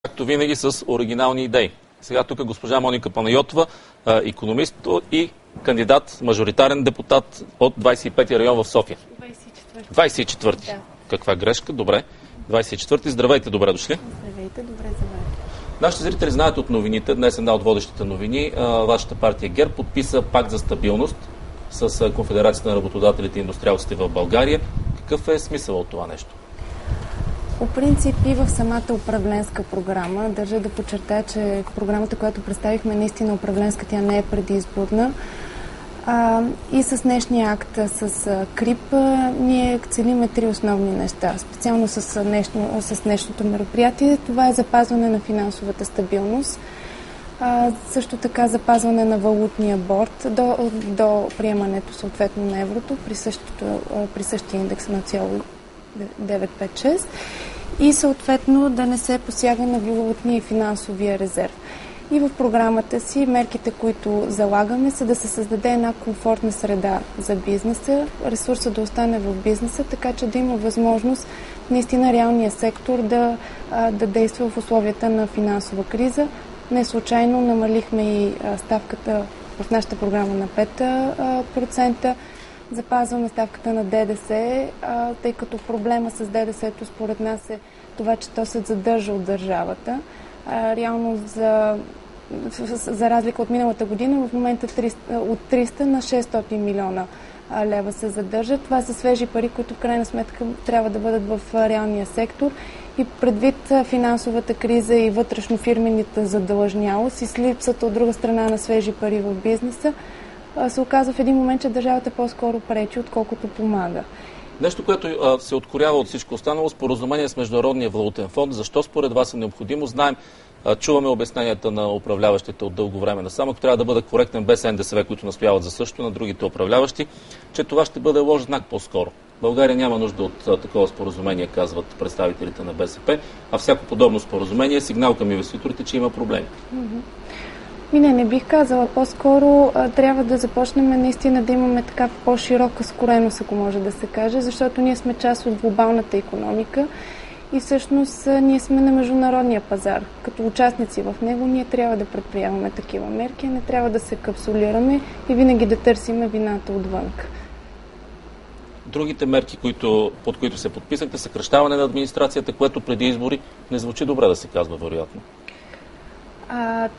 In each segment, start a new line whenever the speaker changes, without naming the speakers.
както винаги, с оригинални идеи. Сега тук госпожа Моника Панайотова, икономист и кандидат, мажоритарен депутат от 25-ти район в София. 24-ти. Да. Каква грешка? Добре. 24-ти. Здравейте, добре дошли.
Здравейте, добре заварите.
Нашите зрители знаят от новините, днес една от водещите новини, вашата партия ГЕРБ подписа пакт за стабилност с Конфедерацията на работодателите и индустриалците в България. Какъв е смисъл от това нещо?
По принцип и в самата управленска програма, държа да подчертая, че програмата, която представихме, наистина управленска, тя не е предизборна. И с днешния акт с КРИП ние целиме три основни неща. Специално с днешното мероприятие. Това е запазване на финансовата стабилност, също така запазване на валутния борд до приемането съответно на еврото при същия индекс на 0,956 и съответно да не се посяга на валутния и финансовия резерв. И в програмата си мерките, които залагаме, са да се създаде една комфортна среда за бизнеса, ресурса да остане в бизнеса, така че да има възможност наистина реалния сектор да действа в условията на финансова криза. Не случайно намалихме и ставката в нашата програма на 5%. Запазваме ставката на ДДС, тъй като проблема с ДДС-то според нас е това, че то се задържа от държавата. Реално за разлика от миналата година, в момента от 300 на 600 милиона лева се задържат. Това са свежи пари, които в крайна сметка трябва да бъдат в реалния сектор. И предвид финансовата криза и вътрешнофирмените задлъжнялост и с липсата от друга страна на свежи пари в бизнеса, се оказва в един момент, че държавата по-скоро пречи, отколкото помага.
Нещо, което се откорява от всичко останало, споразумение с Международния валутен фонд. Защо според вас е необходимо? Знаем, чуваме обясненията на управляващите от дълго време насам. Ако трябва да бъда коректен, без НДСВ, които настояват за също на другите управляващи, че това ще бъде лош знак по-скоро. България няма нужда от такова споразумение, казват представителите на БСП, а всяко подобно споразумение е сигнал към инвеститорите, че има проблеми.
Не бих казала. По-скоро трябва да започнем наистина да имаме така по-широка скореност, ако може да се каже, защото ние сме част от глобалната икономика и всъщност ние сме на международния пазар. Като участници в него ние трябва да предприемаме такива мерки, не трябва да се капсулираме и винаги да търсиме вината отвън.
Другите мерки, под които се подписахте, съкращаване на администрацията, което преди избори не звучи добре да се казва, вероятно.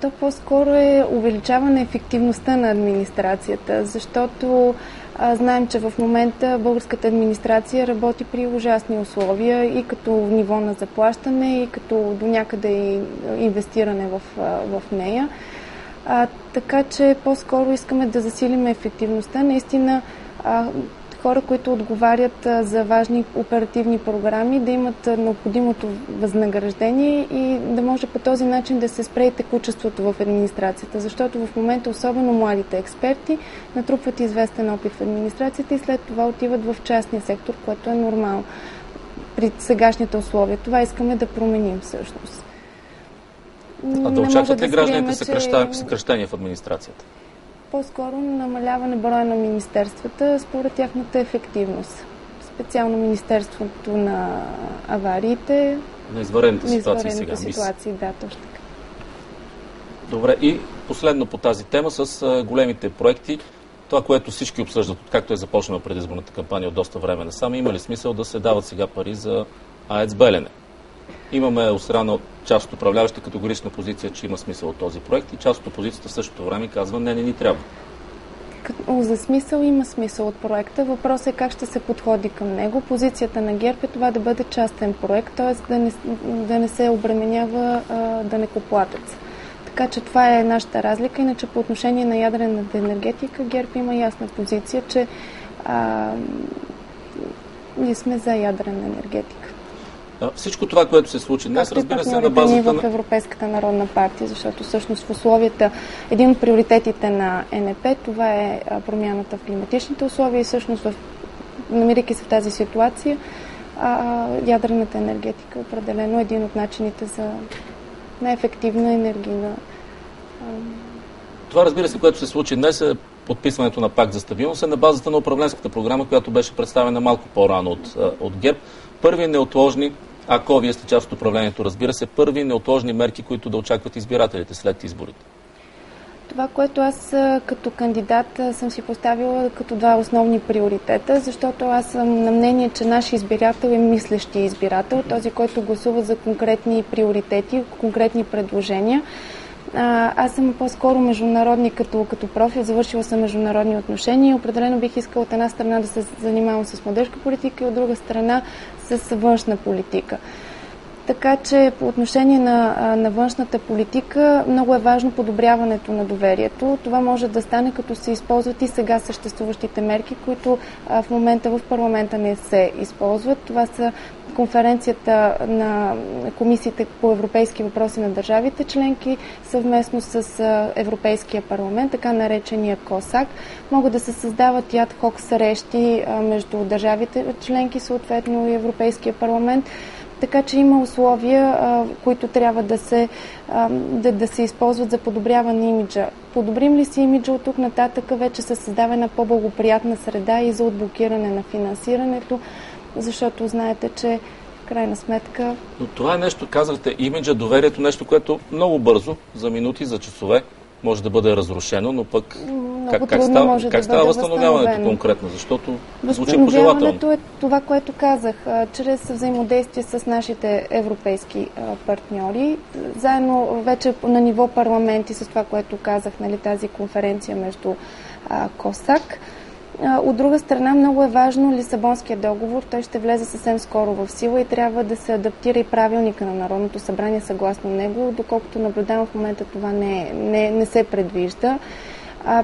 То по-скоро е увеличаване ефективността на администрацията, защото знаем, че в момента българската администрация работи при ужасни условия и като ниво на заплащане, и като до някъде и инвестиране в нея. Така че по-скоро искаме да засилим ефективността. Наистина хора, които отговарят за важни оперативни програми, да имат необходимото възнаграждение и да може по този начин да се спре текучеството в администрацията. Защото в момента особено младите експерти натрупват известен опит в администрацията и след това отиват в частния сектор, което е нормално при сегашните условия. Това искаме да променим всъщност.
А да очакват ли гражданите съкращения в администрацията?
По-скоро намаляване броя на министерствата според тяхната ефективност. Специално Министерството на авариите.
На извънредните ситуации сега.
Да, точно така.
Добре, и последно по тази тема с големите проекти. Това, което всички обсъждат, както е започнала предизборната кампания от доста време насам, има ли смисъл да се дават сега пари за АЕЦ Белене? Имаме от страна от част от управляващите категорична позиция, че има смисъл от този проект и част от опозицията в същото време казва не ни трябва.
За смисъл има смисъл от проекта. Въпросът е как ще се подходи към него. Позицията на ГЕРБ е това да бъде частен проект, т.е. да не се обременява данъкоплатец. Така че това е нашата разлика. Иначе по отношение на ядрената енергетика ГЕРБ има ясна позиция, че ние сме за ядрена енергетика.
Всичко това, което се случи днес, разбира се, на базата
в Европейската народна партия, защото всъщност в условията, един от приоритетите на ЕНП, това е промяната в климатичните условия и всъщност, намирайки се в тази ситуация, ядрената енергетика е определено един от начините за неефективна енергийна.
Това, разбира се, което се случи днес е подписването на пакт за стабилност е на базата на управленската програма, която беше представена малко по-рано от ГЕРБ. Първи неотложни ако вие сте част от управлението, разбира се, първи неотложни мерки, които да очакват избирателите след изборите?
Това, което аз като кандидат съм си поставила като два основни приоритета, защото аз съм на мнение, че нашия избирател е мислещия избирател, този, който гласува за конкретни приоритети, конкретни предложения. Аз съм по-скоро международни като профил, завършила съм международни отношения. Определено бих искала от една страна да се занимавам с младежка политика и от друга страна с външна политика. Така че по отношение на външната политика много е важно подобряването на доверието. Това може да стане като се използват и сега съществуващите мерки, които в момента в парламента не се използват. Това са конференцията на комисиите по европейски въпроси на държавите членки съвместно с Европейския парламент, така наречения КОСАК. Могат да се създават и ад-хок срещи между държавите членки, съответно и Европейския парламент. Така че има условия, които трябва да се използват за подобряване на имиджа. Подобрим ли си имиджа от тук нататък, вече се създава една по-благоприятна среда и за отблокиране на финансирането, защото знаете, че в крайна сметка...
Но това е нещо, казахте, имиджа, доверието, нещо, което много бързо, за минути, за часове, може да бъде разрушено, но пък как става възстановяването конкретно? Защото звучи пожелателно.
Възстановяването е това, което казах, чрез взаимодействие с нашите европейски партньори, заедно вече на ниво парламент и с това, което казах, нали, тази конференция между КОСАК. От друга страна, много е важно Лисабонския договор. Той ще влезе съвсем скоро в сила и трябва да се адаптира и правилника на Народното събрание съгласно него. Доколкото наблюдавам в момента, това не се предвижда.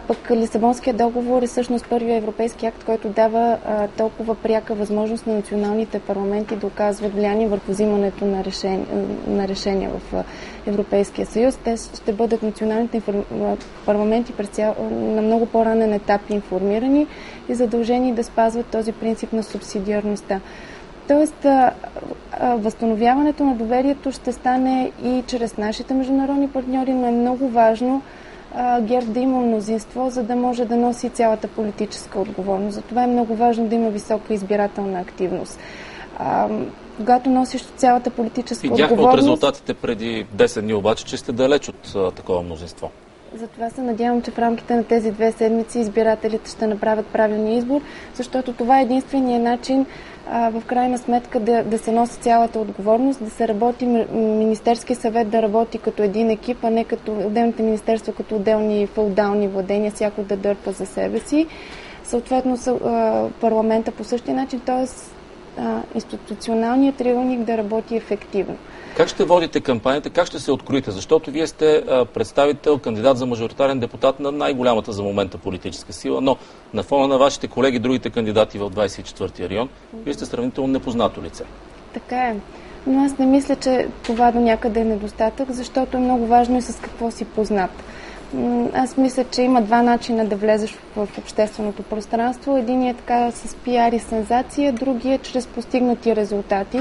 Пък Лисабонския договор е всъщност първият европейски акт, който дава толкова пряка възможност на националните парламенти да оказват влияние върху взимането на решения в Европейския съюз. Те ще бъдат националните парламенти на много по-ранен етап информирани и задължени да спазват този принцип на субсидиарността. Тоест, възстановяването на доверието ще стане и чрез нашите международни партньори, но е много важно ГЕРБ да има мнозинство, за да може да носи цялата политическа отговорност. Затова е много важно да има висока избирателна активност. Когато носиш цялата политическа отговорност...
Видяхме от резултатите преди 10 дни обаче, че сте далеч от такова мнозинство.
Затова се надявам, че в рамките на тези 2 седмици избирателите ще направят правилния избор, защото това е единствения начин в крайна сметка да се носи цялата отговорност, да се работи Министерски съвет да работи като един екип, а не като отделните министерства, като отделни феодални владения, всяко да дърпа за себе си. Съответно парламента по същия начин, т.е. институционалният триъгълник да работи ефективно.
Как ще водите кампанията, как ще се откроите? Защото вие сте представител, кандидат за мажоритарен депутат на най-голямата за момента политическа сила, но на фона на вашите колеги, другите кандидати в 24-ти район, вие сте сравнително непознато лице.
Така е. Но аз не мисля, че това до някъде е недостатък, защото е много важно и с какво си познат. Аз мисля, че има 2 начина да влезеш в общественото пространство. Единият е така с пиар и сензация, другият е чрез постигнати резултати.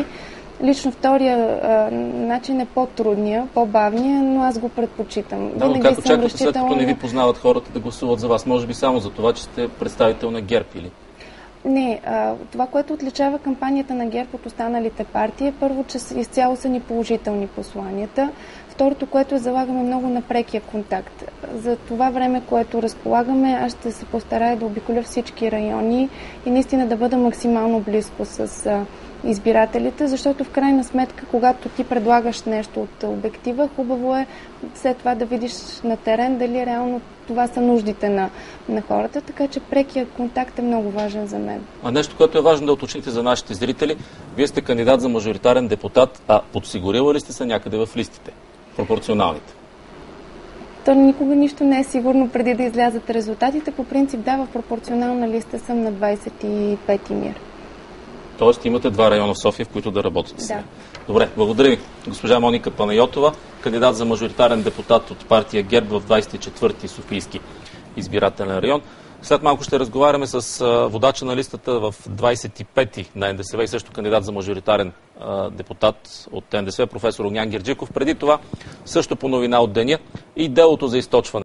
Лично втория начин е по-трудния, по-бавния, но аз го предпочитам.
Да, но как очаквате, след като не ви познават хората, да гласуват за вас? Може би само за това, че сте представител на ГЕРБ или?
Не, това, което отличава кампанията на ГЕРБ от останалите партии е първо, че изцяло са ни положителни посланията. Второто, което залагаме много на прекия контакт. За това време, което разполагаме, аз ще се постарая да обиколя всички райони и наистина да бъда максимално близко с избирателите, защото в крайна сметка, когато ти предлагаш нещо от обектива, хубаво е след това да видиш на терен дали реално това са нуждите на хората, така че прекият контакт е много важен за мен.
А нещо, което е важно да уточните за нашите зрители, вие сте кандидат за мажоритарен депутат, а подсигурила ли сте се някъде в листите? Пропорционалните?
То никога нищо не е сигурно преди да излязат резултатите. По принцип, да, в пропорционална листа съм на 25-ти МИР.
Тоест имате 2 района в София, в които да работите сега.
Да.
Добре, благодаря ви. Госпожа Моника Панайотова, кандидат за мажоритарен депутат от партия ГЕРБ в 24-ти Софийски избирателен район. След малко ще разговаряме с водача на листата в 25-ти на НДСВ и също кандидат за мажоритарен депутат от НДСВ, професор Огнян Герджиков. Преди това, също по новина от деня и делото за източване